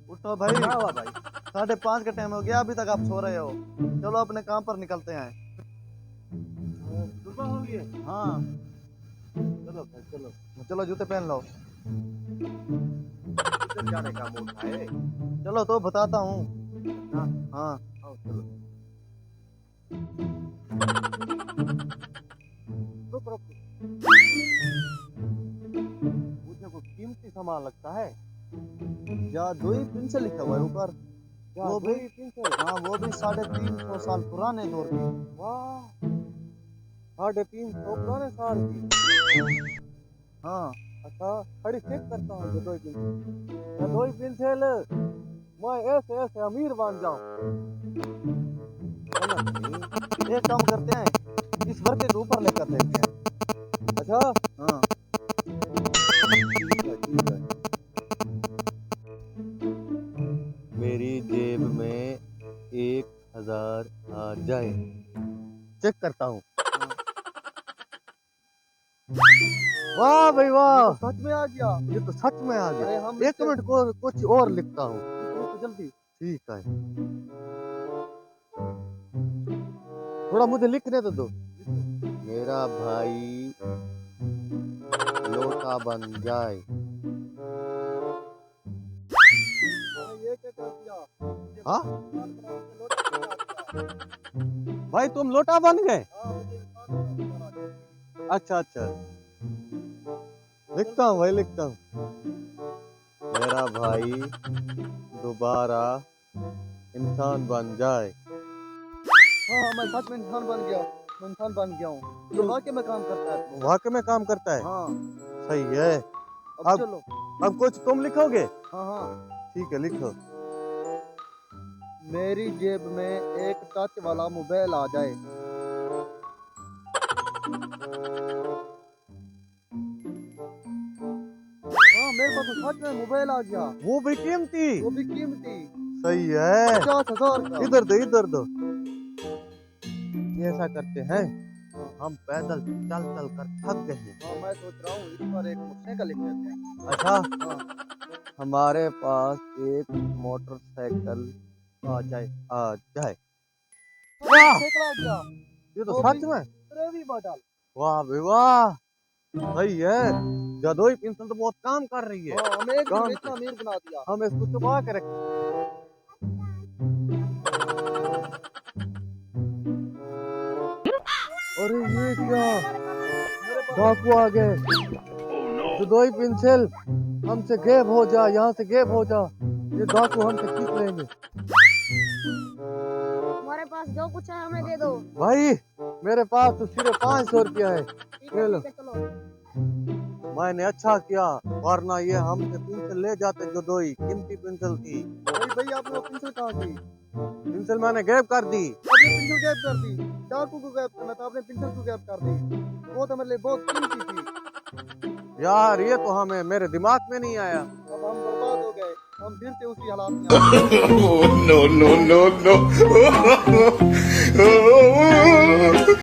उठो भाई। क्या हुआ भाई? 5:30 का टाइम हो गया, अभी तक आप सो रहे हो। चलो अपने काम पर निकलते हैं। सुबह हो गई। हाँ चलो भाई चलो। चलो, जूते पहन लो। किधर जाने का मूड है? चलो तो बताता हूँ। हाँ, हाँ आओ चलो। रुक रुक। मुझे कुछ कीमती सामान लगता है। जादुई पेंसिल लिखा हुआ है ऊपर। वो भी जादुई पेंसिल। हाँ, वो भी 350 साल पुराने दौर की। वाह, 350 पुराने साल की। हाँ अच्छा, खड़ी चेक करता हूँ जादुई पेंसिल। जादुई पेंसिल, मैं ऐसे ऐसे अमीर बन जाऊं। एक काम करते हैं, इस वर्के के ऊपर लेकर देते हैं। अच्छा, हाँ ठीक है ठीक है। मेरी जेब में 1000 आ जाए। चेक करता हूँ। वाह भाई वाह, तो सच में आ गया। ये तो सच में आ अरे गया। हम एक मिनट को कुछ और लिखता हूँ। रुको जल्दी। ठीक है, थोड़ा मुझे लिखने तो दो। मेरा भाई लोटा बन जाए। ये क्या कर दिया? हाँ भाई, तुम लोटा बन गए। अच्छा अच्छा, लिखता हूँ भाई लिखता हूँ। मेरा भाई दोबारा इंसान बन जाए। हाँ, मैं सच में इंसान बन गया। मैं इंसान बन गया हूँ। ये वाकई में काम करता है तो। वाकई में काम करता है। हाँ सही है। अब चलो। अब कुछ तुम लिखोगे? हाँ हाँ। ठीक है, लिखो। मेरी जेब में एक टच वाला मोबाइल आ जाए। हाँ, मेरे पास तो सच में मोबाइल आ गया। वो भी कीमती। वो भी कीमती। सही है। 50,000 का। इधर दो इधर दो। ये ऐसा करते हैं, हम पैदल चल चल कर थक गए हैं। हाँ, मैं सोच रहा हूँ इस पर एक मोटरसाइकिल लिख देते हैं। अच्छा, हाँ हमारे पास एक मोटरसाइकिल आ जाए। आ जाए। वाह, मोटरसाइकिल आ गया। ये तो वो भी सच में। Trevi model. वाह भाई वाह, सही है। जादुई पेंसिल तो बहुत काम कर रही है। हाँ, हमें एक दिन काम में इतना अमीर बना दिया। हम इसको छुपा के रखें। अरे ये क्या, डाकू आ गए। जादुई पेंसिल, हमसे गायब हो जा, यहाँ से गायब हो जा। ये डाकू हमसे खींच लेंगे। हमारे पास जो कुछ है हमें दे दो। भाई, मेरे पास तो सिर्फ 500 रुपया है। ठीक ले है लो। ठीक है चलो। मैंने अच्छा किया, वरना ये हमसे पेंसिल ले जाते। जादुई कीमती पेंसिल थी। भाई आपने वो पेंसिल कहाँ की? पेंसिल मैंने गायब कर दी। आपने पेंसिल गैप कर दी। डाकू को गैप करना था, आपने पेंसिल को गैप कर दी। वो तो मेरे लिए बहुत कीमती थी। यार, ये तो हमें मेरे दिमाग में नहीं आया। अब हम बर्बाद हो गए। हम फिर से उसी हालात में आ गए। Oh, no, no, no, no.